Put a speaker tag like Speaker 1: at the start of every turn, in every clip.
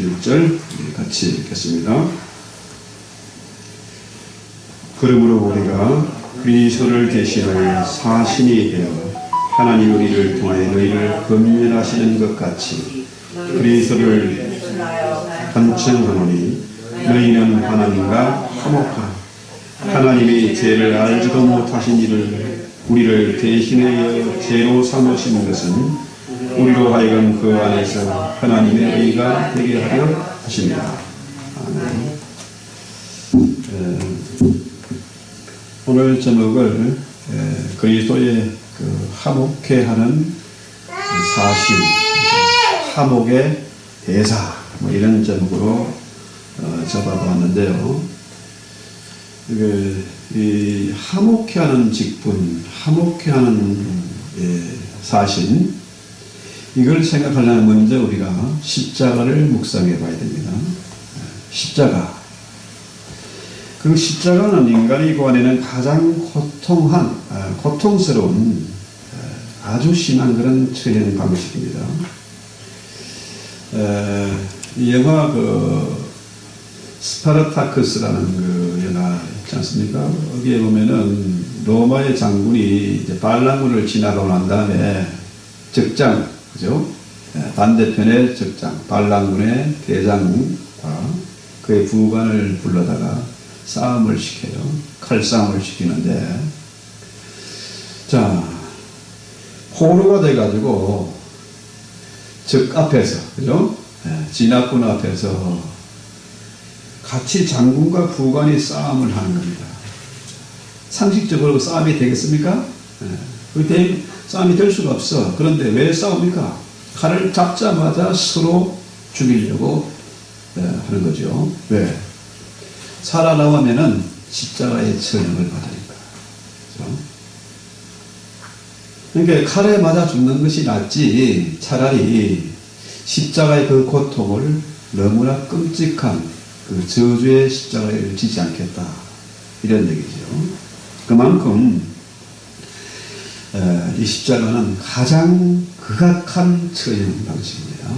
Speaker 1: 11절 같이 읽겠습니다. 그러므로 우리가 그리스도를 대신하여 사신이 되어 하나님 우리를 통하여 너희를 권면하시는 것 같이 그리스도를 간청하노니 너희는 하나님과 화목하라. 하나님이 죄를 알지도 못하신 이를 우리를 대신하여 죄로 삼으시는 것은 우리로 하여금 그 안에서 하나님의 의가 되게 하려 하십니다. 아멘. 오늘 제목을 그리스도의 그 화목케 하는 사신, 화목의 대사 이런 제목으로 잡아보았는데요. 이 화목케 하는 직분, 화목케 하는 사신, 이걸 생각하려면 먼저 우리가 십자가를 묵상해 봐야 됩니다. 십자가. 그 십자가는 인간이 고안에는 가장 고통스러운 아주 심한 그런 처형 방식입니다. 이 영화 스파르타크스라는 그 영화 있지 않습니까? 여기에 보면은 로마의 장군이 이제 반란군을 지나가고 난 다음에 적장, 그죠? 반대편의 적장, 반란군의 대장과 그의 부관을 불러다가 싸움을 시켜요. 칼싸움을 시키는데, 자, 포로가 돼가지고 적 앞에서, 그죠? 진압군 앞에서 같이 장군과 부관이 싸움을 하는 겁니다. 상식적으로 싸움이 되겠습니까? 싸움이 될 수가 없어. 그런데 왜 싸웁니까? 칼을 잡자마자 서로 죽이려고 하는 거죠. 왜? 살아나오면은 십자가의 처형을 받으니까. 그렇죠? 그러니까 칼에 맞아 죽는 것이 낫지 차라리 십자가의 그 고통을 너무나 끔찍한 그 저주의 십자가를 지지 않겠다. 이런 얘기죠. 그만큼 이 십자가는 가장 극악한 처형 방식입니다.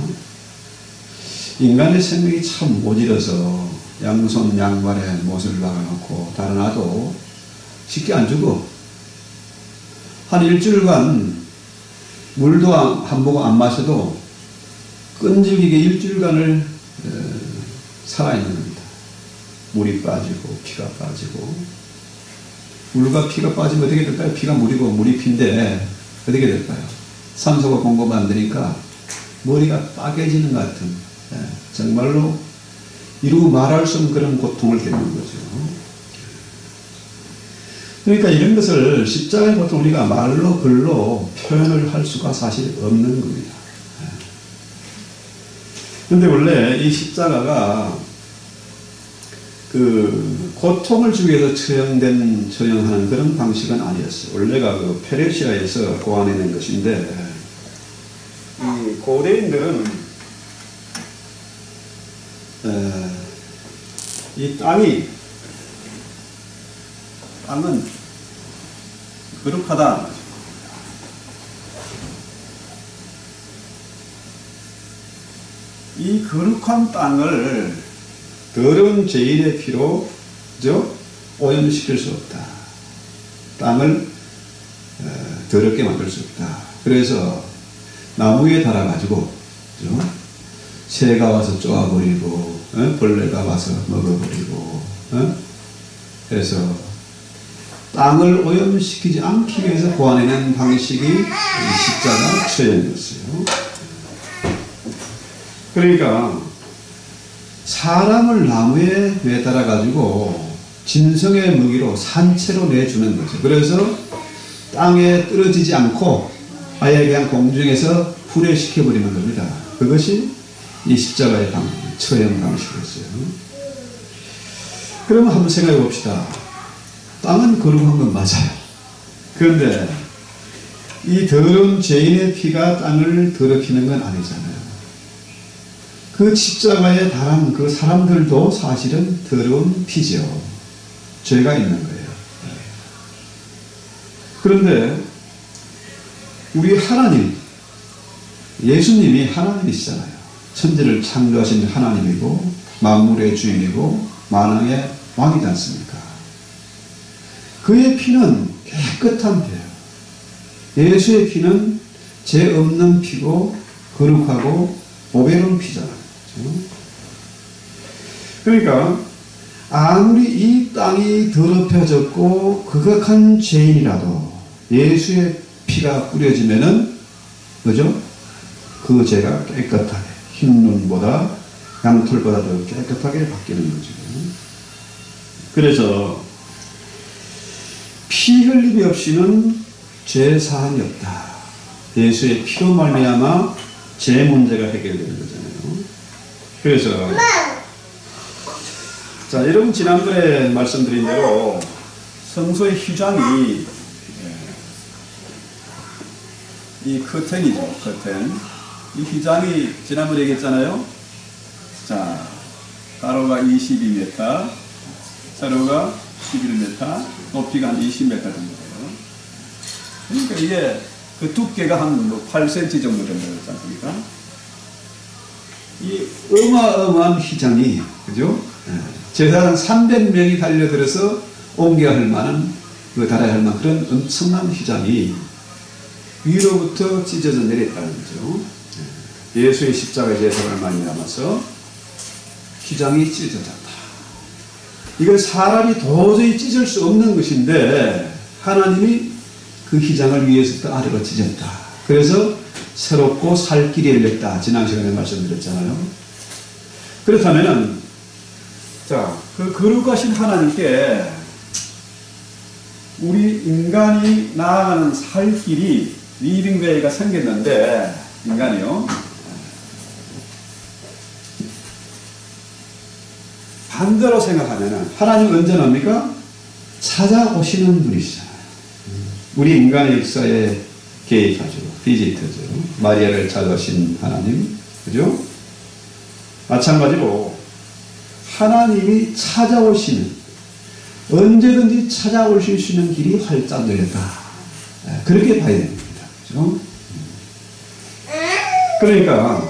Speaker 1: 인간의 생명이 참 모질어서 양손 양발에 못을 박아놓고 달아놔도 쉽게 안 죽어. 한 일주일간 물도 한 모금 안 마셔도 끈질기게 일주일간을 살아있는 겁니다. 물이 빠지고 피가 빠지고. 물과 피가 빠지면 어떻게 될까요? 피가 물이고 물이 피인데 어떻게 될까요? 산소가 공급 안 되니까 머리가 빠개지는 것 같은, 정말로 이루 말할 수 없는 그런 고통을 겪는 거죠. 그러니까 이런 것을 십자가의 고통 우리가 말로 글로 표현을 할 수가 사실 없는 겁니다. 그런데 원래 이 십자가가 그 고통을 주기 위해서 처형하는 그런 방식은 아니었어요. 원래가 그 페르시아에서 고안해낸 것인데, 이 고대인들은 이 땅은 거룩하다. 이 거룩한 땅을 더러운 죄인의 피로, 그죠? 오염시킬 수 없다. 땅을 더럽게 만들 수 없다. 그래서 나무에 달아가지고, 그죠? 새가 와서 쪼아버리고, 벌레가 와서 먹어버리고, 그래서 땅을 오염시키지 않기 위해서 고안해낸 방식이 십자가 처형이었어요. 그러니까 사람을 나무에 매달아 가지고 진성의 무기로 산채로 내주는 거죠. 그래서 땅에 떨어지지 않고 아예 그냥 공중에서 분해시켜버리는 겁니다. 그것이 이 십자가의 처형 방식이었어요. 그러면 한번 생각해 봅시다. 땅은 거룩한 건 맞아요. 그런데 이 더러운 죄인의 피가 땅을 더럽히는 건 아니잖아요. 그 십자가에 달한 그 사람들도 사실은 더러운 피죠. 죄가 있는 거예요. 그런데 우리 하나님, 예수님이 하나님이시잖아요. 천지를 창조하신 하나님이고 만물의 주인이고 만왕의 왕이지 않습니까? 그의 피는 깨끗한 피예요. 예수의 피는 죄 없는 피고 거룩하고 보배로운 피잖아요. 그렇죠? 그러니까 아무리 이 땅이 더럽혀졌고 극악한 죄인이라도 예수의 피가 뿌려지면은 그죠? 그 죄가 깨끗하게 흰눈보다 양털보다 더 깨끗하게 바뀌는 거죠. 그래서 피 흘림이 없이는 죄 사함이 없다. 예수의 피로 말미암아 죄 문제가 해결되는 거잖아요. 그래서 자, 여러분 지난번에 말씀드린 대로 성소의 휘장이 이 커튼이죠. 커튼. 이 휘장이 지난번에 얘기했잖아요. 자, 가로가 22m, 세로가 11m, 높이가 한 20m 정도예요. 그러니까 이게 그 두께가 한 8cm 정도 된다고 했지 않습니까? 이 어마어마한 휘장이, 그죠? 제사장 300명이 달려들어서 옮겨야 할 만한, 달아야 할 만한 그런 엄청난 휘장이 위로부터 찢어져 내렸다는 거죠. 예수의 십자가의 제사를 말미암아서 휘장이 찢어졌다. 이건 사람이 도저히 찢을 수 없는 것인데 하나님이 그 휘장을 위에서부터 아래로 찢었다. 그래서 새롭고 살 길이 열렸다. 지난 시간에 말씀드렸잖아요. 그렇다면은 자, 그 거룩하신 하나님께 우리 인간이 나아가는 살 길이 리빙웨이가 생겼는데 인간이요. 반대로 생각하면 하나님 언제 납니까? 찾아오시는 분이시잖아요. 우리 인간의 역사에 개입하죠. 비지터죠. 마리아를 찾아오신 하나님. 그죠? 마찬가지로 하나님이 찾아오시는, 언제든지 찾아오실 수 있는 길이 활짝 열렸다. 그렇게 봐야 됩니다. 그죠? 그러니까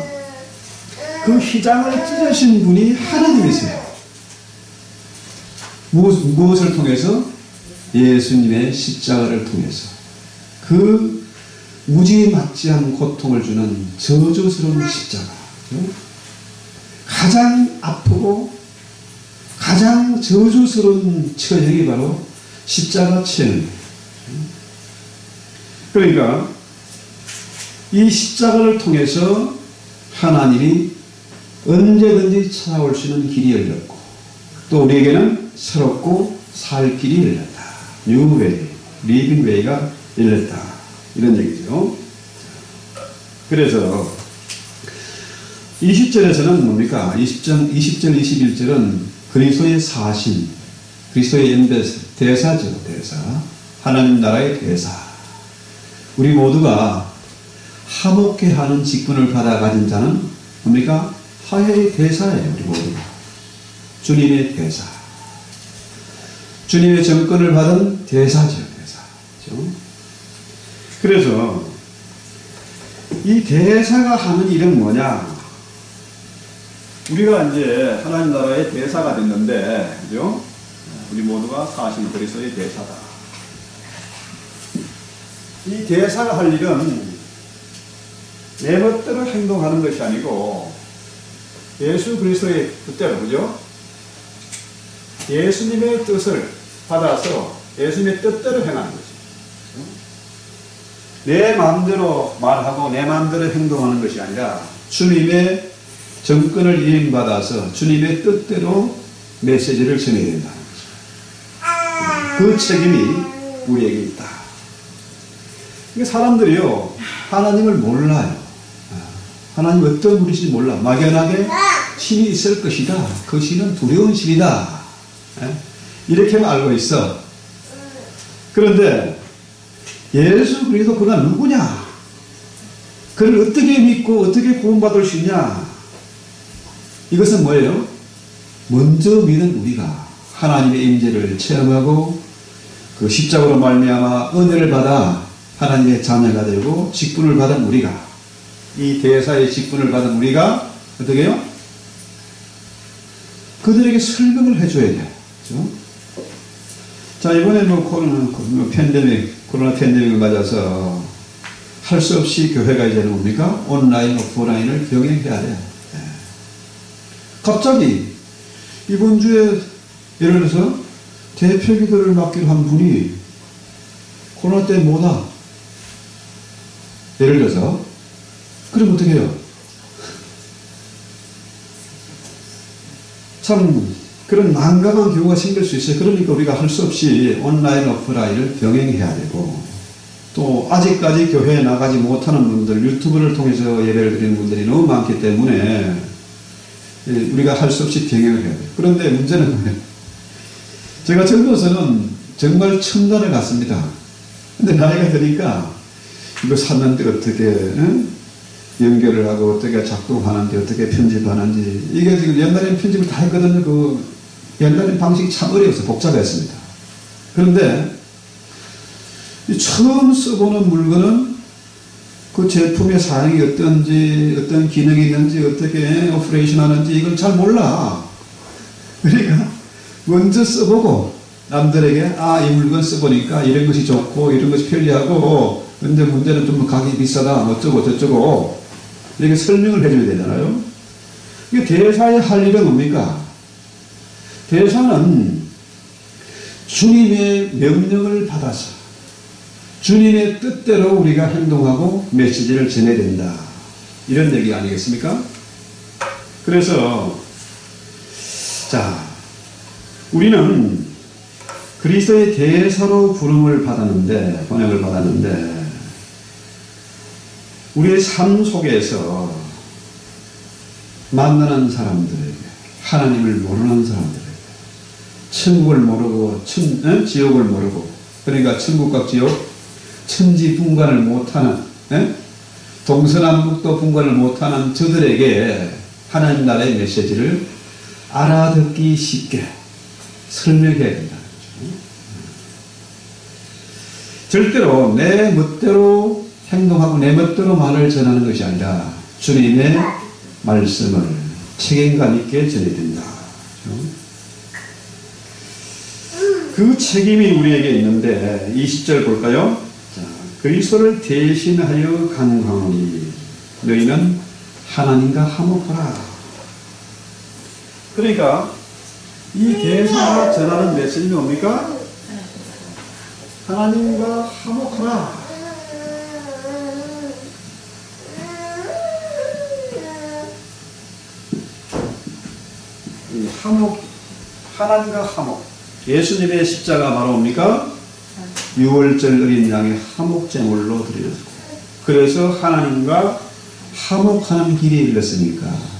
Speaker 1: 그 휘장을 찢으신 분이 하나님이세요. 무엇을 통해서? 예수님의 십자가를 통해서 그 무지막지한 고통을 주는 저주스러운 십자가, 가장 아프고 가장 저주스러운 처형이 바로 십자가 처형입니다. 그러니까 이 십자가를 통해서 하나님이 언제든지 찾아올 수 있는 길이 열렸고 또 우리에게는 새롭고 살 길이 열렸다. 뉴웨이, 리빙웨이가 열렸다. 이런 얘기죠. 그래서 20절에서는 뭡니까? 20절, 21절은 그리스도의 사신, 그리스도의 엠베스, 대사죠. 대사. 하나님 나라의 대사. 우리 모두가 화목해 하는 직분을 받아 가진 자는 뭡니까? 화해의 대사예요. 우리 모두가. 주님의 대사. 주님의 정권을 받은 대사죠. 대사. 그렇죠? 그래서 이 대사가 하는 일은 뭐냐? 우리가 이제 하나님 나라의 대사가 됐는데, 그죠? 우리 모두가 사신 그리스도의 대사다. 이 대사가 할 일은 내 멋대로 행동하는 것이 아니고 예수 그리스도의 뜻대로, 그죠? 예수님의 뜻을 받아서 예수님의 뜻대로 행하는 거죠. 내 마음대로 말하고 내 마음대로 행동하는 것이 아니라 주님의 정권을 이행받아서 주님의 뜻대로 메시지를 전해야 된다는 거죠. 그 책임이 우리에게 있다. 사람들이요, 하나님을 몰라요. 하나님 어떤 분이신지 몰라. 막연하게 신이 있을 것이다. 그 신은 두려운 신이다. 이렇게만 알고 있어. 그런데 예수 그리스도 그가 누구냐? 그를 어떻게 믿고 어떻게 구원받을 수 있냐? 이것은 뭐예요? 먼저 믿은 우리가 하나님의 임재를 체험하고 그 십자가로 말미암아 은혜를 받아 하나님의 자녀가 되고 직분을 받은 우리가, 이 대사의 직분을 받은 우리가 어떻게 해요? 그들에게 설명을 해줘야 돼요. 그렇죠? 자, 이번에 코로나 팬데믹을 맞아서 할 수 없이 교회가 이제는 뭡니까? 온라인, 오프라인을 병행해야 돼요. 네. 갑자기 이번 주에 예를 들어서 대표 기도를 맡기로 한 분이 코로나 때문에 못와. 예를 들어서. 그럼 어떻게 해요? 참 그런 난감한 경우가 생길 수 있어요. 그러니까 우리가 할 수 없이 온라인, 오프라인을 병행해야 되고, 또 아직까지 교회에 나가지 못하는 분들, 유튜브를 통해서 예배를 드리는 분들이 너무 많기 때문에 우리가 할 수 없이 병행을 해야 돼요. 그런데 문제는 뭐예요? 제가 젊어서는 정말 첨단을 갔습니다. 근데 나이가 드니까 이거 샀는데 어떻게 연결을 하고 어떻게 작동하는지 어떻게 편집하는지, 이게 지금 옛날에는 편집을 다 했거든요. 그 옛날에는 방식이 참 어려워서 복잡했습니다. 그런데 처음 써보는 물건은 그 제품의 사양이 어떤지, 어떤 기능이 있는지, 어떻게 오퍼레이션 하는지 이걸 잘 몰라. 그러니까 먼저 써보고 남들에게 이 물건 써보니까 이런 것이 좋고 이런 것이 편리하고, 근데 문제는 좀 가격이 비싸다 어쩌고 저쩌고 이렇게 설명을 해줘야 되잖아요. 이게 대사의 할 일은 뭡니까? 대사는 주님의 명령을 받아서 주님의 뜻대로 우리가 행동하고 메시지를 전해야 된다, 이런 얘기 아니겠습니까? 그래서 자, 우리는 그리스도의 대사로 부름을 받았는데, 번역을 받았는데, 우리의 삶 속에서 만나는 사람들에게, 하나님을 모르는 사람들에게, 천국을 모르고 지옥을 모르고, 그러니까 천국과 지옥, 천지분간을 못하는, 동서남북도 분간을 못하는 저들에게 하나님 나라의 메시지를 알아듣기 쉽게 설명해야 된다. 절대로 내 멋대로 행동하고 내 멋대로 말을 전하는 것이 아니라 주님의 말씀을 책임감 있게 전해야 된다. 그 책임이 우리에게 있는데 20절 볼까요? 자, 그리스도를 대신하여 간구하노니 너희는 하나님과 화목하라. 그러니까 이 대사가 전하는 메시지는 뭡니까? 하나님과 화목하라. 이 화목, 하나님과 화목. 예수님의 십자가 바로 뭡니까? 6월절 어린 양의 화목제물로 드려졌고, 그래서 하나님과 화목하는 길이 일렀으니까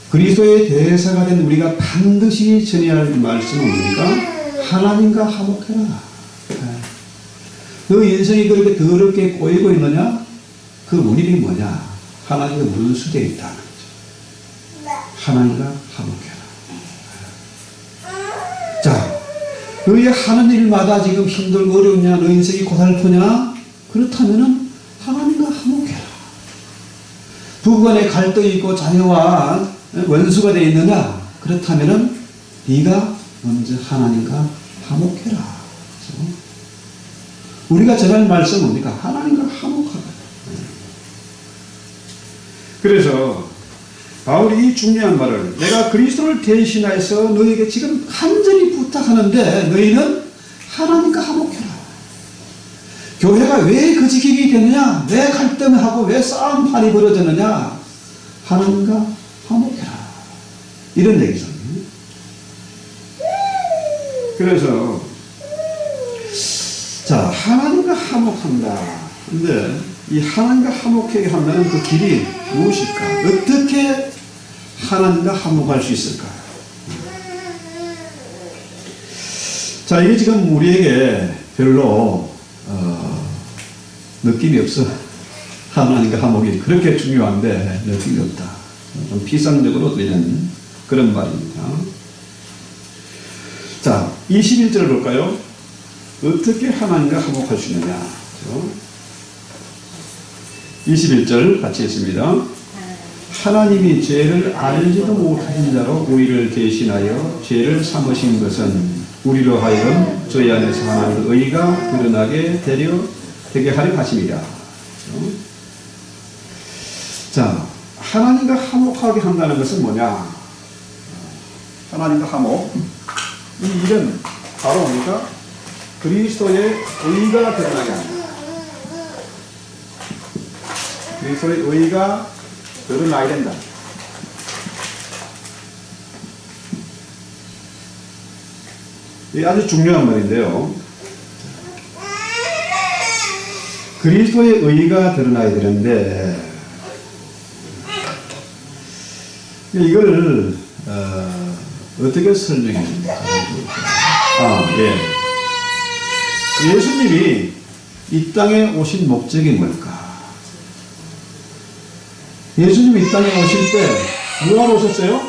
Speaker 1: 그리스도의 대사가 된 우리가 반드시 전해야 할 말씀은 뭡니까? 하나님과 화목해라. 너 인생이 그렇게 더럽게 꼬이고 있느냐? 그 원인이 뭐냐? 하나님과 문수되어 있다는 거죠. 하나님과 화목해라. 자, 너희 하는 일마다 지금 힘들고 어려우냐? 너 인생이 고달프냐? 그렇다면은 하나님과 화목해라. 부부간에 갈등이 있고 자녀와 원수가 되어 있느냐? 그렇다면은 네가 먼저 하나님과 화목해라. 그렇죠? 우리가 전할 말씀은 뭡니까? 하나님과 화목하라. 그래서 바울이 이 중요한 말을, 내가 그리스도를 대신해서 너에게 지금 간절히 부탁하는데 너희는 하나님과 화목해라. 교회가 왜 거지기게 되느냐? 왜 갈등하고 왜 싸움판이 벌어졌느냐? 하나님과 화목해라. 이런 얘기죠. 그래서 자, 하나님과 화목한다. 근데 이 하나님과 화목하게 하면 그 길이 무엇일까? 어떻게 하나님과 화목할 수 있을까? 자, 이게 지금 우리에게 별로 느낌이 없어. 하나님과 화목이 그렇게 중요한데 느낌이 없다. 좀 피상적으로 들리는 그런 말입니다. 자, 21절 볼까요? 어떻게 하나님과 화목할 수 있느냐? 21절 같이 했습니다. 하나님이 죄를 알지도 못하신 자로 우리를 대신하여 죄를 삼으신 것은 우리로 하여금 저희 안에서 하나님의 의가 드러나게 되게 하려 하심이라. 자, 하나님과 화목하게 한다는 것은 뭐냐? 하나님과 화목. 이 일은 바로 뭡니까? 그리스도의 의가 드러나게 합니다. 그리스도의 의가 드러나야 된다. 이게 아주 중요한 말인데요. 그리스도의 의가 드러나야 되는데, 이걸 어떻게 설명합니까? 예. 예수님이 이 땅에 오신 목적이 뭘까? 예수님이 이 땅에 오실 때 뭐하러 오셨어요?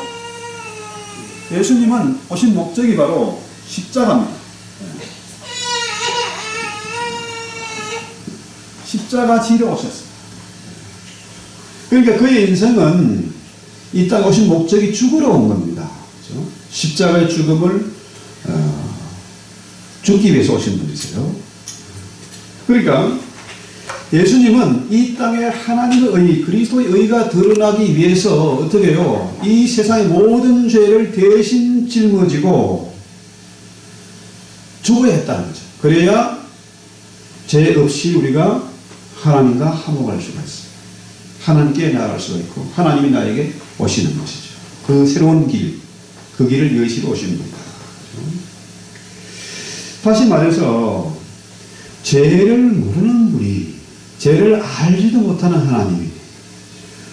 Speaker 1: 예수님은 오신 목적이 바로 십자가입니다. 십자가 지러 오셨어요. 그러니까 그의 인생은 이 땅에 오신 목적이 죽으러 온 겁니다. 그렇죠? 십자가의 죽음을 죽기 위해서 오신 분이세요. 그러니까 예수님은 이 땅에 하나님의 의, 그리스도의 의가 드러나기 위해서 어떻게 해요? 이 세상의 모든 죄를 대신 짊어지고 죽어야 했다는 거죠. 그래야 죄 없이 우리가 하나님과 화목할 수가 있어요. 하나님께 나아갈 수가 있고 하나님이 나에게 오시는 것이죠. 그 새로운 길, 그 길을 여시러 오시는 겁니다. 다시 말해서 죄를 모르는 분이, 죄를 알지도 못하는 하나님이,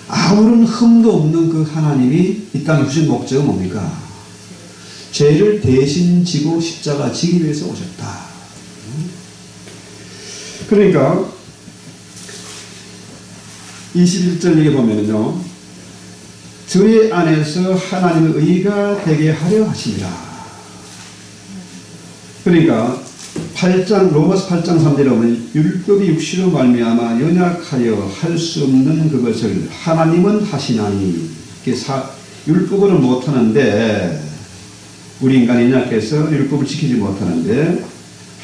Speaker 1: 아무런 흠도 없는 그 하나님이 이 땅에 오신 목적은 뭡니까? 죄를 대신 지고 십자가 지기 위해서 오셨다. 그러니까 21절에 보면은요, 저희 안에서 하나님의 의가 되게 하려 하심이라. 그러니까 로마서 8장 3절에 보면 율법이 육신으로 말미암아 연약하여 할 수 없는 그것을 하나님은 하시나니, 율법으로 못하는데, 우리 인간이 연약해서 율법을 지키지 못하는데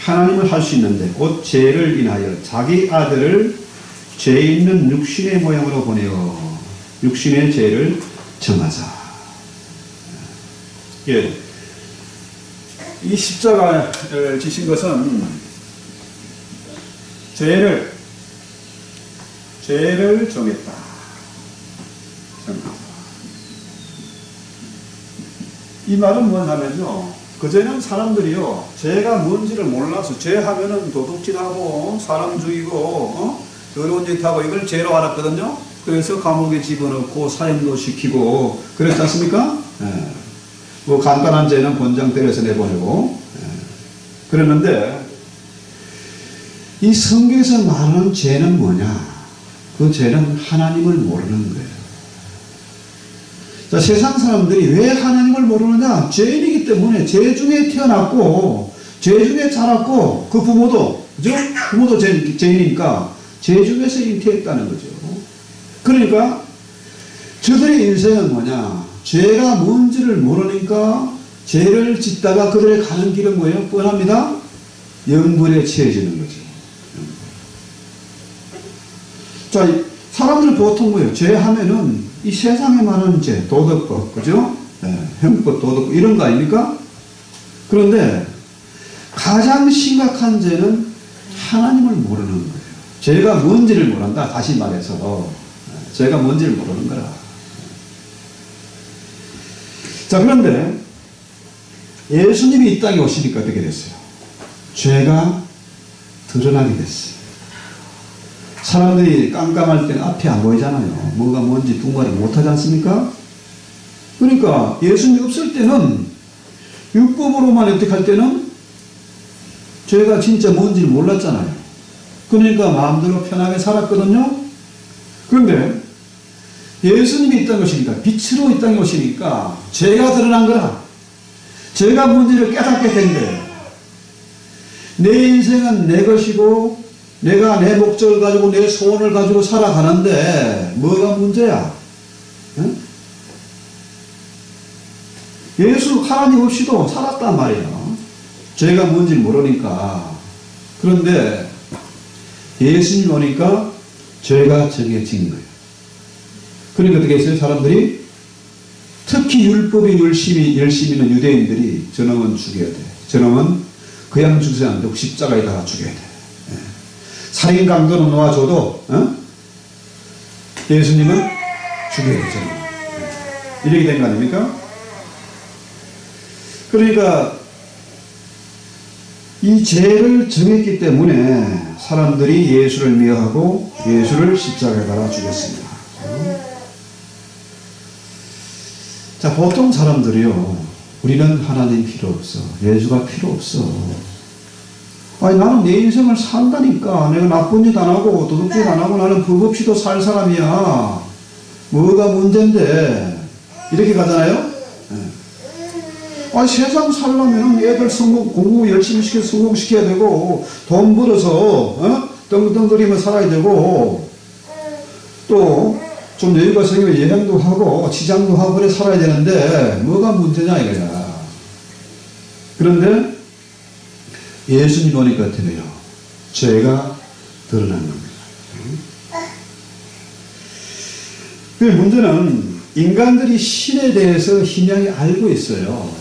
Speaker 1: 하나님은 할 수 있는데 곧 죄를 인하여 자기 아들을 죄 있는 육신의 모양으로 보내어 육신의 죄를 정하자. 예. 이 십자가를 지신 것은 죄를 정했다. 이 말은 뭐냐면요, 그전에는 사람들이요, 죄가 뭔지를 몰라서 죄하면은 도둑질하고 사람 죽이고 더러운 짓 하고 이걸 죄로 알았거든요. 그래서 감옥에 집어넣고 사형도 시키고 그랬지 않습니까? 예. 뭐 간단한 죄는 본장 때려서 내보내고, 예. 그랬는데 이 성경에서 말하는 죄는 뭐냐? 그 죄는 하나님을 모르는 거예요. 자, 세상 사람들이 왜 하나님을 모르느냐? 죄인이기 때문에. 죄 중에 태어났고 죄 중에 자랐고 그 부모도, 그죠? 부모도 죄인이니까 죄 중에서 잉태했다는 거죠. 그러니까 저들의 인생은 뭐냐? 죄가 뭔지를 모르니까 죄를 짓다가 그들의 가는 길은 뭐예요? 뻔합니다. 영불에 처해지는 거죠. 자, 사람들 보통 뭐예요? 죄하면은 이 세상에 말하는 죄, 도덕법, 그죠? 네, 형법, 도덕법, 이런 거 아닙니까? 그런데 가장 심각한 죄는 하나님을 모르는 거예요. 죄가 뭔지를 모른다. 다시 말해서 죄가 뭔지를 모르는 거라. 자, 그런데 예수님이 이 땅에 오시니까 어떻게 됐어요? 죄가 드러나게 됐어요. 사람들이 깜깜할 때는 앞이 안 보이잖아요. 뭐가 뭔지 분간을 못하지 않습니까? 그러니까 예수님이 없을 때는, 율법으로만 어떻게 할 때는 죄가 진짜 뭔지를 몰랐잖아요. 그러니까 마음대로 편하게 살았거든요. 그런데 예수님이 이 땅에 오시니까, 빛으로 이 땅에 오시니까 죄가 드러난 거라. 죄가 뭔지를 깨닫게 된 거예요. 내 인생은 내 것이고 내가 내 목적을 가지고 내 소원을 가지고 살아가는데 뭐가 문제야? 예? 예수 하나님 없이도 살았단 말이에요. 죄가 뭔지 모르니까. 그런데 예수님 오니까 죄가 정해진 거예요. 그러니까 어떻게 했어요? 사람들이 특히 율법에 열심히 있는 유대인들이 저놈은 죽여야 돼. 저놈은 그냥 죽지 않고 십자가에 달아 죽여야 돼. 예. 살인 강도는 놓아줘도 예수님은 죽여야 되잖아요. 예. 이렇게 된 거 아닙니까? 그러니까 이 죄를 정했기 때문에 사람들이 예수를 미워하고 예수를 십자가에 달아 죽였습니다. 자, 보통 사람들이요, 우리는 하나님 필요 없어. 예수가 필요 없어. 아니, 나는 내 인생을 산다니까. 내가 나쁜 짓 안 하고, 도둑질 안 하고, 나는 법 없이도 살 사람이야. 뭐가 문제인데. 이렇게 가잖아요? 네. 아니, 세상 살려면 애들 공부 열심히 성공시켜야 되고, 돈 벌어서, 떵떵거리며 살아야 되고, 또, 좀 여유가 생기면 여행도 하고 시장도 하고 그래 살아야 되는데 뭐가 문제냐 이거야. 그런데 예수님 오니까 어때요? 죄가 드러난 겁니다. 그 문제는 인간들이 신에 대해서 희미하게 알고 있어요.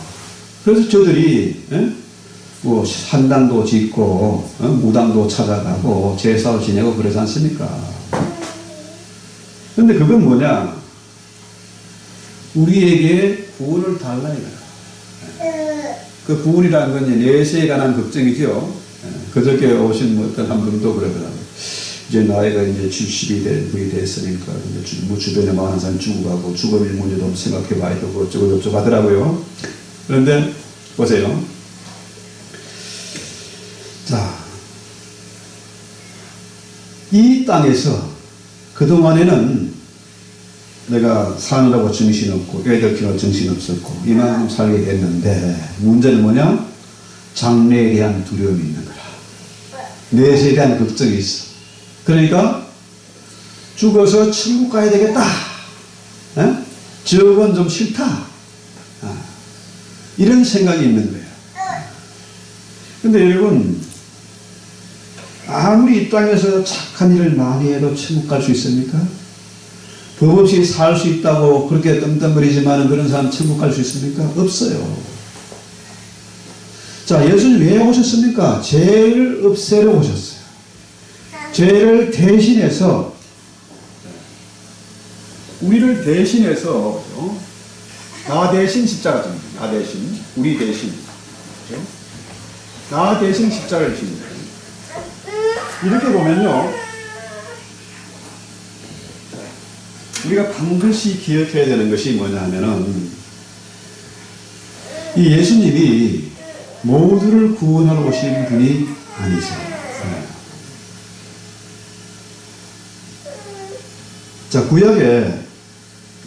Speaker 1: 그래서 저들이 뭐 산당도 짓고 무당도 찾아가고 제사를 지내고 그러지 않습니까? 근데 그건 뭐냐? 우리에게 구원을 달라 이거야. 그 구원이라는 건 내세에 관한 걱정이죠. 그저께 오신 어떤 한 분도 그러더라고요. 이제 나이가 이제 70이 분이 됐으니까 뭐 주변에 많은 사람이 죽어가고 죽음의 문제도 생각해 봐야 되고 어쩌고 저쩌고 하더라고요. 그런데 보세요. 자, 이 땅에서 그동안에는 내가 사느라고 정신없고 애들 키우느라 정신없었고 이만큼 살게 됐는데 문제는 뭐냐? 장래에 대한 두려움이 있는 거라. 내세에 대한 걱정이 있어. 그러니까 죽어서 천국 가야 되겠다. 저건 좀 싫다. 이런 생각이 있는 거예요. 근데 여러분, 아무리 이 땅에서 착한 일을 많이 해도 천국 갈 수 있습니까? 법 없이 살 수 있다고 그렇게 떵떵거리지만 그런 사람 천국 갈 수 있습니까? 없어요. 자, 예수님 왜 오셨습니까? 죄를 없애러 오셨어요. 죄를 대신해서, 우리를 대신해서, 나 대신 십자가 줍니다. 나 대신, 우리 대신. 그렇죠? 나 대신 십자가를 집니다. 이렇게 보면요, 우리가 반드시 기억해야 되는 것이 뭐냐 하면은, 이 예수님이 모두를 구원하러 오신 분이 아니세요. 자, 구약에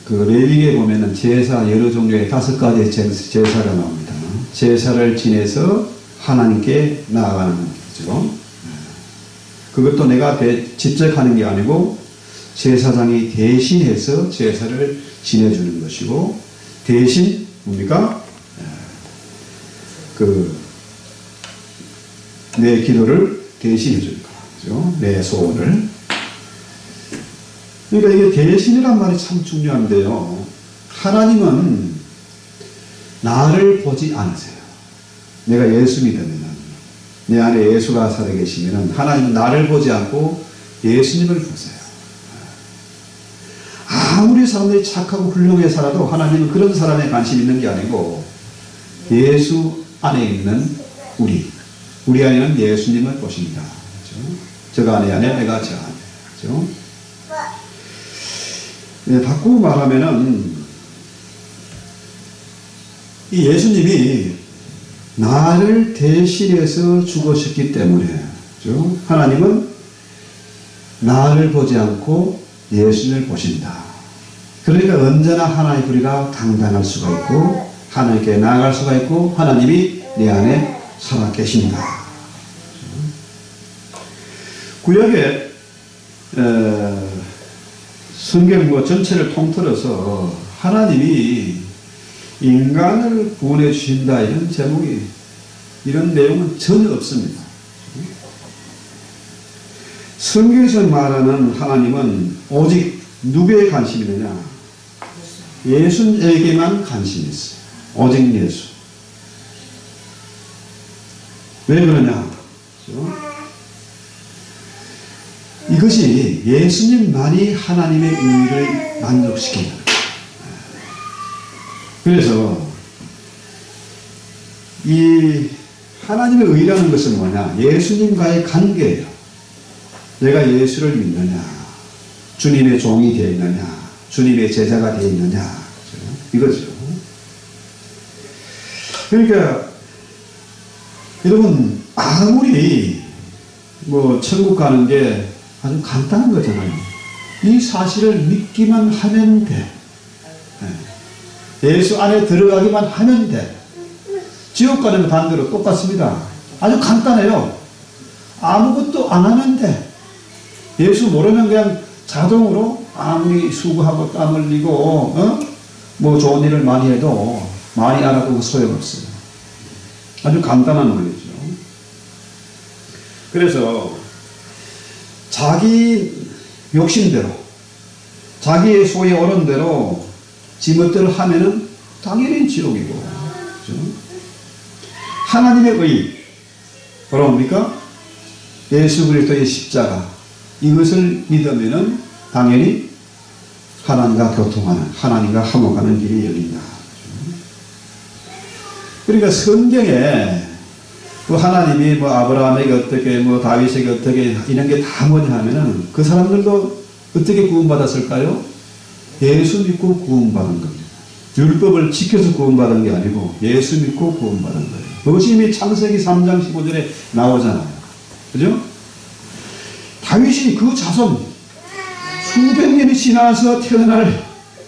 Speaker 1: 그 레위기에 보면은 제사 여러 종류의 5가지의 제사가 나옵니다. 제사를 지내서 하나님께 나아가는 거죠. 그것도 내가 직접 하는 게 아니고 제사장이 대신해서 제사를 지내주는 것이고, 대신 뭡니까? 내 기도를 대신해 주는 거죠. 내 소원을. 그러니까 이게 대신이란 말이 참 중요한데요. 하나님은 나를 보지 않으세요. 내가 예수 믿으면, 내 안에 예수가 살아계시면 하나님은 나를 보지 않고 예수님을 보세요. 아무리 사람들이 착하고 훌륭하게 살아도 하나님은 그런 사람에 관심 있는 게 아니고 예수 안에 있는 우리 안에는 예수님을 보십니다. 그렇죠? 저가 안에 내가 저 안에. 그렇죠? 네, 바꾸고 말하면은 이 예수님이 나를 대신해서 죽으셨기 때문에, 그렇죠? 하나님은 나를 보지 않고 예수님을 보신다. 그러니까 언제나 하나님의 우리가 당당할 수가 있고 하나님께 나아갈 수가 있고 하나님이 내 안에 살아 계신다. 구약에 성경 뭐 전체를 통틀어서 하나님이 인간을 구원해 주신다 이런 제목이 이런 내용은 전혀 없습니다. 성경에서 말하는 하나님은 오직 누구에 관심이 있느냐? 예수에게만 관심이 있어요. 오직 예수. 왜 그러냐? 이것이 예수님만이 하나님의 의를 만족시킨다. 그래서 이 하나님의 의라는 것은 뭐냐? 예수님과의 관계예요. 내가 예수를 믿느냐? 주님의 종이 되어 있느냐? 주님의 제자가 되어 있느냐? 이거죠. 그러니까 여러분 아무리 뭐 천국 가는 게 아주 간단한 거잖아요. 이 사실을 믿기만 하면 돼. 예수 안에 들어가기만 하면 돼. 지옥 가는 반대로 똑같습니다. 아주 간단해요. 아무것도 안 하면 돼. 예수 모르면 그냥 자동으로 아무리 수고하고 땀 흘리고 뭐 좋은 일을 많이 해도 많이 알아도 소용없어요. 아주 간단한 원리죠. 그래서 자기 욕심대로 자기의 소에 오른 대로 지멋대로 하면은 당연히 지옥이고, 그렇죠? 하나님의 의 바로 뭡니까? 예수 그리스도의 십자가 이것을 믿으면은 당연히 하나님과 교통하는 하나님과 화목하는 길이 열린다. 그러니까 성경에 그 하나님이 뭐 아브라함에게 어떻게 뭐 다윗에게 어떻게 이런 게 다 뭐냐 하면은 그 사람들도 어떻게 구원받았을까요? 예수 믿고 구원받은 겁니다. 율법을 지켜서 구원받은 게 아니고 예수 믿고 구원받은 거예요. 그것이 이미 창세기 3장 15절에 나오잖아요. 그죠? 다윗이 그 자손 수백 년이 지나서 태어날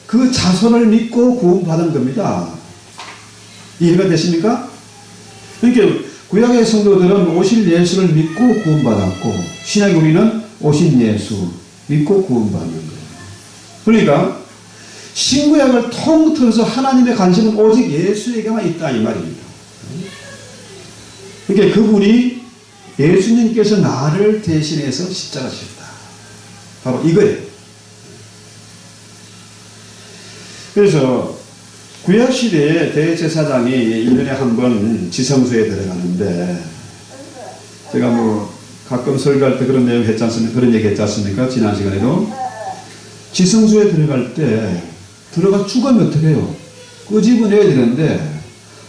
Speaker 1: 그 자손을 믿고 구원받은 겁니다. 이해가 되십니까? 그러니까 구약의 성도들은 오실 예수를 믿고 구원받았고 신약의 우리는 오신 예수 믿고 구원받는 거예요. 그러니까 신구약을 통틀어서 하나님의 관심은 오직 예수에게만 있다 이 말입니다. 그러니까 그분이 예수님께서 나를 대신해서 십자가 지셨다. 바로 이거예요. 그래서 구약시대에 대제사장이 1년에 한 번 지성소에 들어가는데 제가 뭐 가끔 설교할 때 그런 내용 했지 않습니까? 그런 얘기 했지 않습니까? 지난 시간에도 지성소에 들어갈 때 들어가 죽으면 어떻게 해요? 끄집어내야 되는데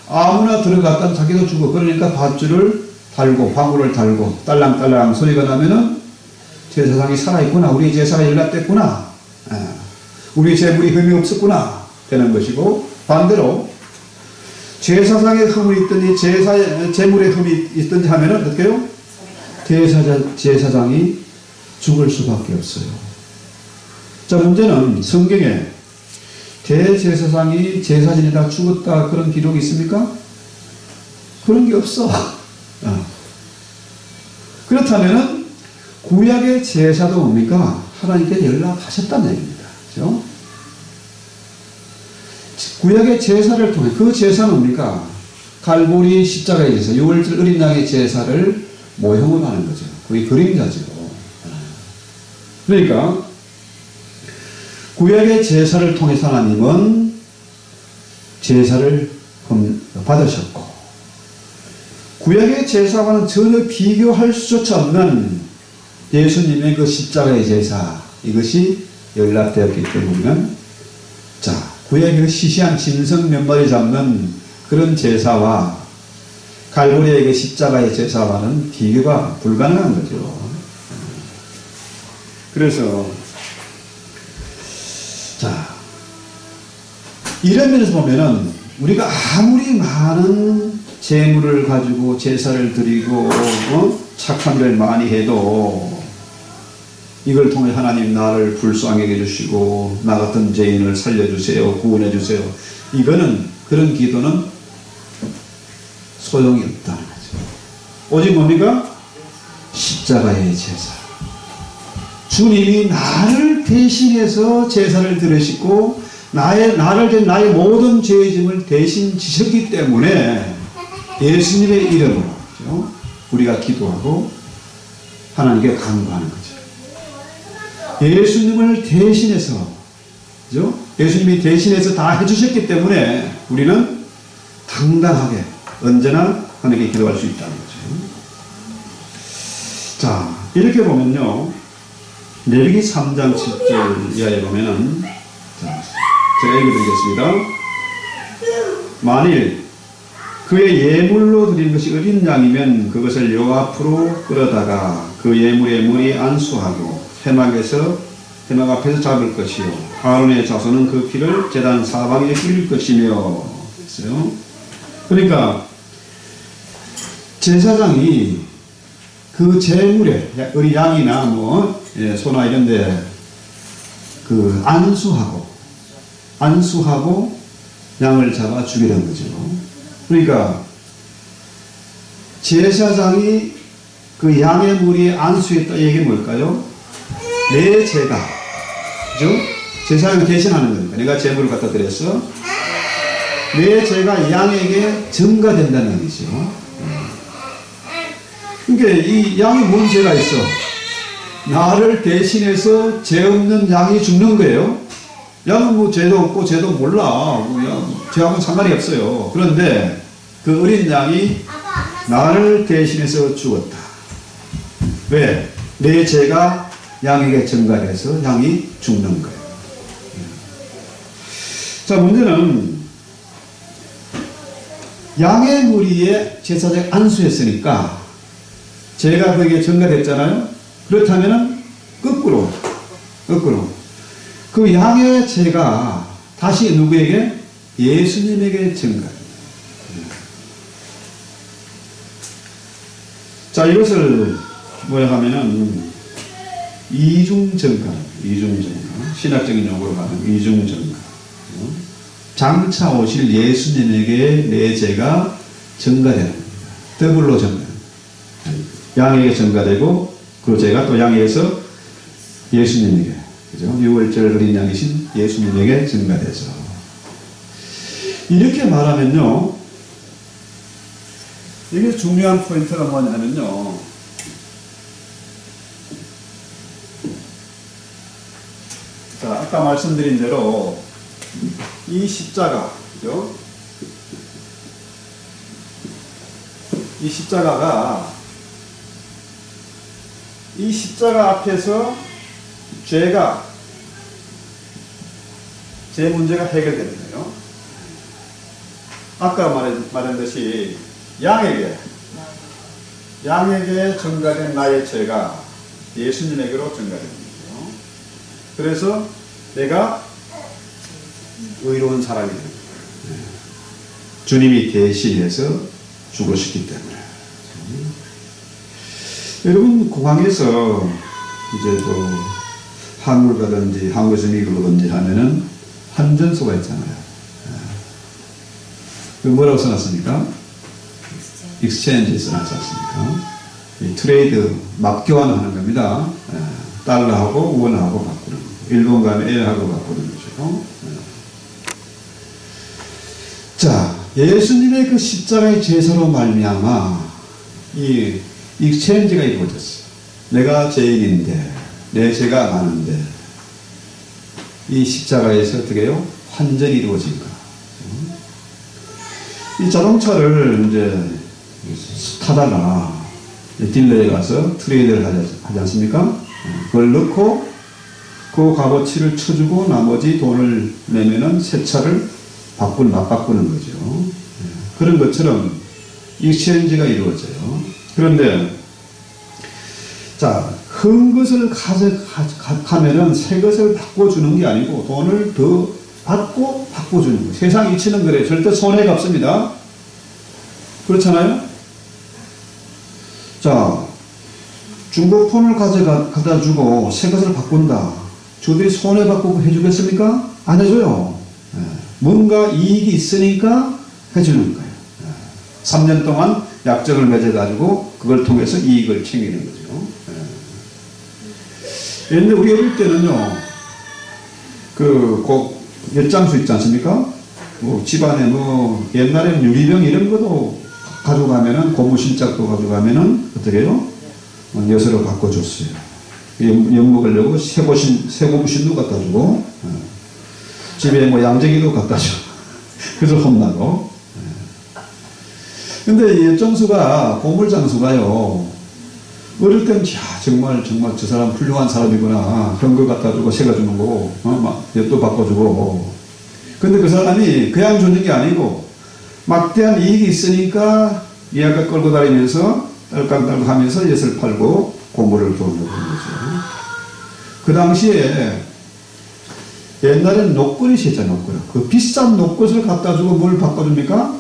Speaker 1: 아무나 들어갔다면 자기도 죽어. 그러니까 밧줄을 달고 방울을 달고 딸랑딸랑 소리가 나면은 제사장이 살아있구나. 우리 제사가 연락됐구나. 우리 재물이 흠이 없었구나. 되는 것이고 반대로 제사장의 흠이 있든지 재물의 흠이 있든지 하면은 어떻게 해요? 제사장이 죽을 수밖에 없어요. 자, 문제는 성경에 대제사장이 제사진에다 죽었다 그런 기록이 있습니까? 그런 게 없어. 그렇다면은 구약의 제사도 뭡니까? 하나님께 연락하셨다는 얘기입니다. 그렇죠? 구약의 제사를 통해 그 제사는 뭡니까? 갈보리 십자가의 제사, 6월절 어린 양의 제사를 모형을 하는 거죠. 그게 그림자죠. 그러니까 구약의 제사를 통해서 하나님은 제사를 받으셨고 구약의 제사와는 전혀 비교할 수조차 없는 예수님의 그 십자가의 제사 이것이 연락되었기 때문에 자 구약의 그 시시한 짐승 몇 마리 잡는 그런 제사와 갈보리의 그 십자가의 제사와는 비교가 불가능한 거죠. 그래서 자 이런 면에서 보면은 우리가 아무리 많은 재물을 가지고 제사를 드리고 착한 일을 많이 해도 이걸 통해 하나님 나를 불쌍하게 해주시고 나 같은 죄인을 살려주세요. 구원해주세요. 이거는 그런 기도는 소용이 없다는 거죠. 오직 뭡니까? 십자가의 제사. 주님이 나를 대신해서 제사를 드리시고 나의 모든 죄의 짐을 대신 지셨기 때문에 예수님의 이름으로 그렇죠? 우리가 기도하고 하나님께 간구하는 거죠. 예수님을 대신해서 그죠? 예수님이 대신해서 다 해주셨기 때문에 우리는 당당하게 언제나 하나님께 기도할 수 있다는 거죠. 자, 이렇게 보면요. 레위기 3장 7절 이하에 보면은 자, 제가 읽어드리겠습니다. 만일 그의 예물로 드린 것이 어린 양이면 그것을 여호와 앞으로 끌어다가 그 예물의 머리 안수하고 회막 앞에서 잡을 것이요 아론의 자손은 그 피를 제단 사방에 뿌릴 것이며 했어요. 그러니까 제사장이 그 제물에 어린 양이나 뭐 소나 이런데 그 안수하고 양을 잡아 죽이는 거죠. 그러니까 제사장이 그 양의 무리에 안수했다 이게 뭘까요? 내 죄가 그죠? 제사장을 대신하는 거니까 내가 제물을 갖다 드렸어. 내 죄가 양에게 증가된다는 얘기죠. 그러니까 이 양이 뭔 죄가 있어? 나를 대신해서 죄 없는 양이 죽는 거예요. 양은 뭐 죄도 없고 죄도 몰라. 죄하고는 상관이 없어요. 그런데 그 어린 양이 나를 대신해서 죽었다. 왜? 내 죄가 양에게 증가해서 양이 죽는 거예요. 자, 문제는 양의 무리에 제사장이 안수했으니까 죄가 거기에 증가됐잖아요. 그렇다면 거꾸로 그 양의 죄가 다시 누구에게? 예수님에게 증가합니다. 자, 이것을 뭐야 하면은 이중증가, 신학적인 용어로 말하면 이중증가. 장차 오실 예수님에게 내 죄가 증가되는 겁니다. 더블로 증가. 양에게 증가되고 그 죄가 또 양에게서 예수님에게, 그죠? 6월절 어린 양이신 예수님에게 증가되죠. 이렇게 말하면요, 이게 중요한 포인트가 뭐냐면요, 자, 아까 말씀드린 대로 이 십자가, 그죠? 이 십자가가 이 십자가 앞에서 제 문제가 해결되는 거예요. 아까 말했듯이 양에게 증가된 나의 죄가 예수님에게로 증가되는 거죠. 그래서 내가 의로운 사람이 되는 거예요. 주님이 대신해서 죽으셨기 때문에. 여러분, 공항에서 이제 그 한물 가든지 한국에서 미국을 가든지 하면은 환전소가 있잖아요. 그 뭐라고 써놨습니까? 익스체인지 써놨지 않습니까? 이 트레이드, 막교환하는 겁니다. 달러하고 원하고 바꾸는 거. 일본 가면 L하고 바꾸는 거죠. 자, 예수님의 그 십자가의 제사로 말미암아 이 익스체인지가 이루어졌어. 내가 죄인인데, 내 죄가 많은데, 이 십자가에서 어떻게 해요? 환전이 이루어진 거. 이 자동차를 이제 타다가 딜러에 가서 트레이드를 하지 않습니까? 그걸 넣고 그 값어치를 쳐주고 나머지 돈을 내면은 새 차를 맞바꾸는 거죠. 그런 것처럼 익스체인지가 이루어져요. 그런데 자, 큰 것을 가져가면은 새 것을 바꿔주는 게 아니고 돈을 더 받고 바꿔주는 거예요. 세상 이치는 그래요. 절대 손해가 없습니다. 그렇잖아요? 자, 중고폰을 갖다 주고 새 것을 바꾼다. 저들이 손해받고 해주겠습니까? 안 해줘요. 뭔가 이익이 있으니까 해주는 거예요. 3년 동안 약정을 맺어가지고 그걸 통해서 이익을 챙기는 거죠. 옛날에 우리 어릴 때는요, 꼭 엿장수 있지 않습니까? 뭐 집안에 뭐 옛날에는 유리병 이런 것도 가져가면은 고무신짝도 가져가면은 어떻게 해요? 엿으로 바꿔줬어요. 엿 먹으려고 새고무신도 갖다 주고, 집에 뭐 양재기도 갖다 줘. 그래서 혼나고. 근데 엿장수가, 고물장수가요, 어릴 땐, 야, 정말 저 사람 훌륭한 사람이구나. 그런 거 갖다 주고, 새가 주는 거고, 막, 엿도 바꿔주고. 근데 그 사람이 그냥 주는 게 아니고, 막대한 이익이 있으니까, 이아까 끌고 다니면서, 딸깍딸깍 하면서 엿을 팔고, 고물을 도는 거죠. 그 당시에, 옛날엔 녹걸이 있었잖아요, 녹걸이. 그 비싼 녹것을 갖다 주고 뭘 바꿔줍니까?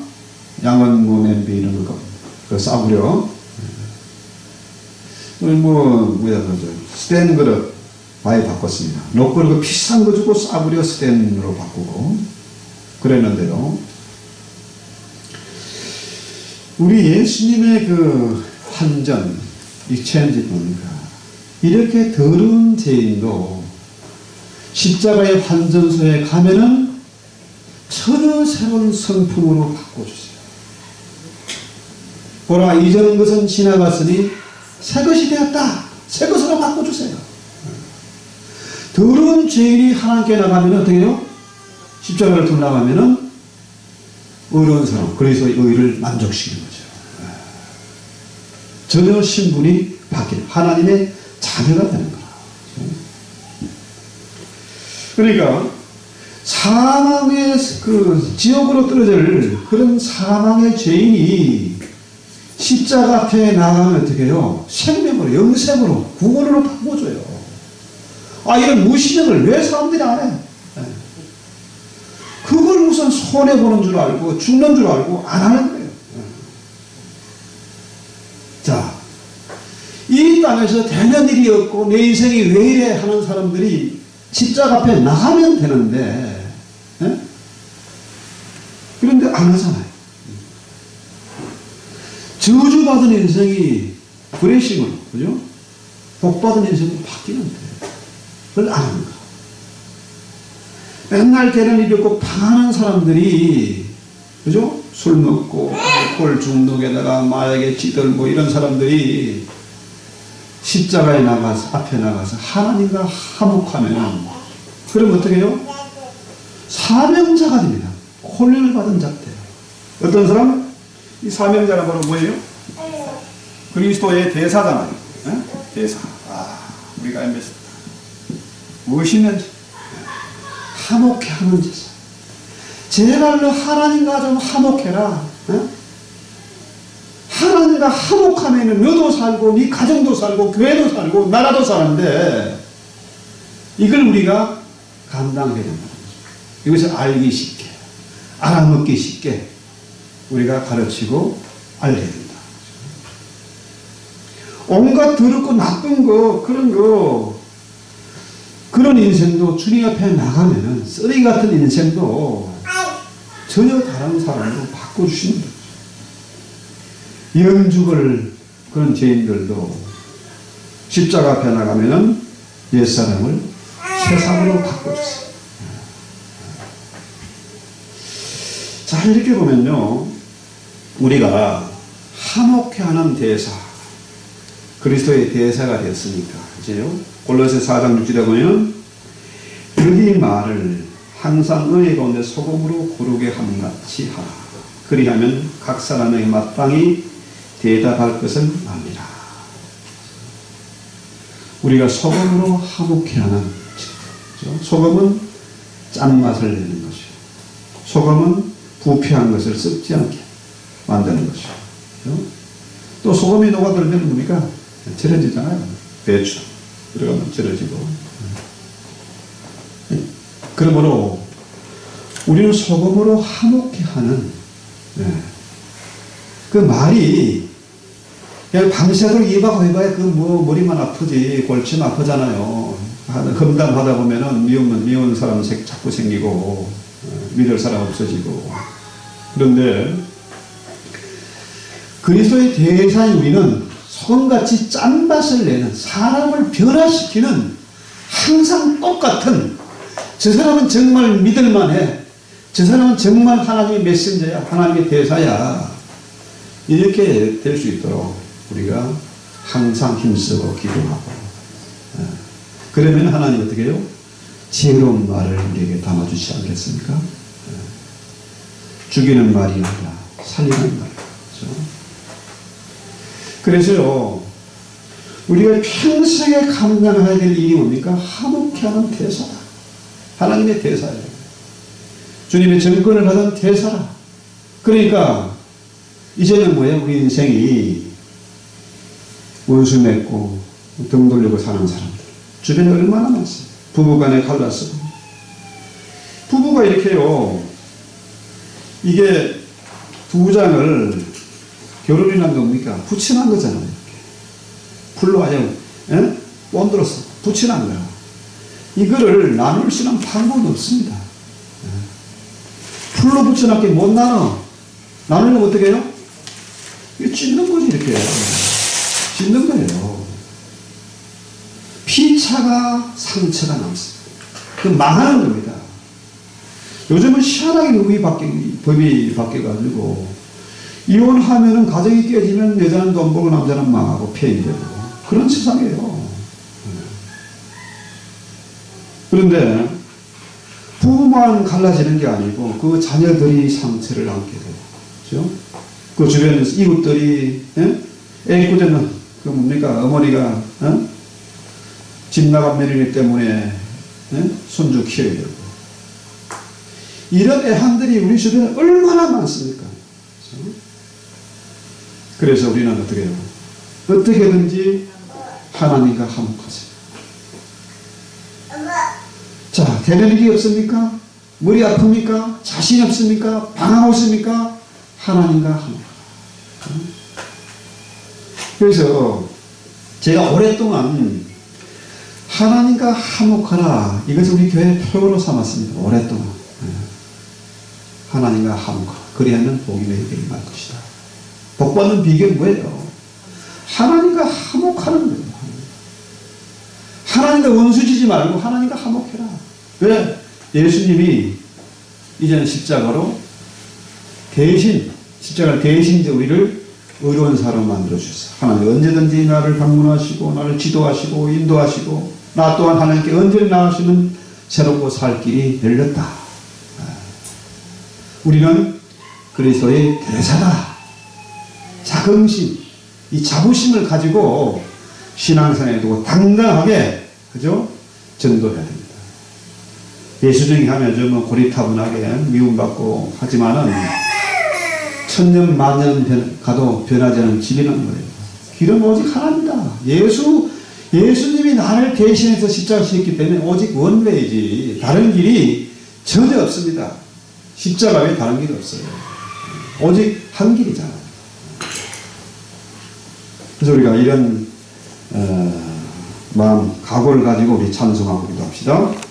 Speaker 1: 양은 뭐 냄비 이런 거, 그 싸구려. 스텐 그릇 많이 바꿨습니다. 녹걸이 그 비싼 거 주고 싸구려 스텐으로 바꾸고 그랬는데요. 우리 예수님의 그 환전, 익스체인지 뭡니까? 이렇게 더러운 죄인도 십자가의 환전소에 가면은 전혀 새로운 성품으로 바꿔주세요. 보라, 이전 것은 지나갔으니 새 것이 되었다. 새 것으로 바꿔주세요. 더러운 죄인이 하나님께 나가면 어떻게 해요? 십자가를 들고 나가면은 의로운 사람, 그래서 의를 만족시키는 거죠. 전혀 신분이 바뀌는, 하나님의 자녀가 되는 거라. 그러니까 사망의 그 지옥으로 떨어질 그런 사망의 죄인이 십자가 앞에 나가면 어떻게 해요? 생명으로, 영생으로, 구원으로 바꿔줘요. 아, 이런 무신력을 왜 사람들이 안 해? 그걸 우선 손해보는 줄 알고, 죽는 줄 알고, 안 하는 거예요. 자, 이 땅에서 되는 일이 없고, 내 인생이 왜 이래 하는 사람들이 십자가 앞에 나가면 되는데, 그런데 안 하잖아요. 저주받은 인생이 브레싱으로, 그죠? 복받은 인생으로 바뀌는데, 그걸 안 합니다. 맨날 되는 일이 없고 방하는 사람들이, 그죠? 술 먹고, 알코올 중독에다가 마약에 찌들고 이런 사람들이 십자가에 나가서, 앞에 나가서 하나님과 화목하면, 그럼 어떻게 해요? 사명자가 됩니다. 콜링을 받은 자들. 어떤 사람? 이 사명자란 바로 뭐예요? 그리스도의 대사잖아요. 대사. 우리가 엠베스다. 무엇이면 화목해 하는 제사. 제발로 하나님과 좀 화목해라. 하나님과 화목하면 너도 살고 네 가정도 살고 교회도 살고 나라도 사는데 이걸 우리가 감당해야 된다. 이것을 알기 쉽게, 알아먹기 쉽게 우리가 가르치고 알려야 된다. 온갖 더럽고 나쁜 거, 그런 인생도 주님 앞에 나가면은 쓰레기 같은 인생도 전혀 다른 사람으로 바꿔주시는 거죠. 영죽을 그런 죄인들도 십자가 앞에 나가면은 옛사람을 새사람으로 바꿔주세요. 자, 이렇게 보면요, 우리가 화목해하는 대사, 그리스도의 대사가 되었으니까, 그죠? 골로새 4장 6절에 보면 여기 말을 항상 너희 가운데 소금으로 고르게 함같이 하라. 그리하면 각 사람에게 마땅히 대답할 것을 압니다. 우리가 소금으로 화목해하는, 소금은 짠맛을 내는 것이요, 소금은 부패한 것을 썩지 않게 만드는 것이요. 또 소금이 녹아들면 뭡니까? 절여지잖아요. 배추 들어가면 절여지고. 그러므로 우리는 소금으로 화목해 하는 그 말이 그냥 밤새도록 입하고 해봐야 그 뭐 머리만 아프지 골치는 아프잖아요. 험담하다 보면은 미운 사람 자꾸 생기고 믿을 사람 없어지고. 그런데 그리스도의 대사인 우리는 소금같이 짠맛을 내는, 사람을 변화시키는 항상 똑같은, 저 사람은 정말 믿을만해, 저 사람은 정말 하나님의 메신저야, 하나님의 대사야, 이렇게 될 수 있도록 우리가 항상 힘쓰고 기도하고, 그러면 하나님 어떻게 해요? 지혜로운 말을 우리에게 담아주지 않겠습니까? 죽이는 말이 아니라 살리는 말. 그래서요, 우리가 평생에 감당해야 될 일이 뭡니까? 화목케 하는 대사다. 하나님의 대사예요. 주님의 정권을 받은 대사라. 그러니까 이제는 뭐예요? 우리 인생이 원수 맺고 등 돌리고 사는 사람들 주변에 얼마나 많습니까? 부부간에 갈라서, 부부가 이렇게요, 이게 두 장을 결혼이란 겁니까? 붙여난 거잖아요. 풀로 아주 본드로서 붙여난 거야. 이거를 나눌 수 있는 방법은 없습니다. 풀로 붙여놨기 못 나눠. 나누려면 어떻게 해요? 이거 찢는 거지, 이렇게. 찢는 거예요. 피차가 상처가 남습니다. 그 망하는 겁니다. 요즘은 희한하게 법이 바뀌어가지고, 이혼하면은 가정이 깨지면 여자는 돈 벌고 남자는 망하고 폐인되고, 그런 세상이에요. 그런데 부부만 갈라지는 게 아니고 그 자녀들이 상처를 안게 돼요. 그죠? 그 주변에 이웃들이, 애꿎은 그 뭡니까? 어머니가, 집 나간 며느리 때문에, 손주 키워야 되고. 이런 애한들이 우리 주변에 얼마나 많습니까? 그죠? 그래서 우리는 어떻게 해요? 어떻게든지 하나님과 화목하세요. 자, 되는 일이 없습니까? 머리 아픕니까? 자신 없습니까? 방황 없습니까? 하나님과 화목하라. 그래서 제가 오랫동안 하나님과 화목하라, 이것을 우리 교회 표어로 삼았습니다. 오랫동안. 하나님과 화목하라. 그리하면 복이 너희에게 임할 것이다. 복받는 비결은 뭐예요? 하나님과 화목하는 거예요. 하나님과 원수지지 말고 하나님과 화목해라. 왜? 예수님이 이제는 십자가로 십자가를 대신 우리를 의로운 사람 만들어주셨어요. 하나님 언제든지 나를 방문하시고 나를 지도하시고 인도하시고 나 또한 하나님께 언제나 나가시는 새롭고 살 길이 열렸다. 우리는 그리스도의 대사다. 자긍심, 이 자부심을 가지고 신앙생활에 두고 당당하게, 그죠? 전도해야 됩니다. 예수쟁이 하면 좀 고리타분하게 미움받고 하지만은 천년 만년 가도 변하지 않은 길이라는 거예요. 길은 오직 하나입니다. 예수님이 나를 대신해서 십자가 지었기 때문에 오직 원웨이지 다른 길이 전혀 없습니다. 십자가 외에 다른 길이 없어요. 오직 한 길이잖아요. 그래서 우리가 이런 마음, 각오를 가지고 우리 찬송하고 기도합시다.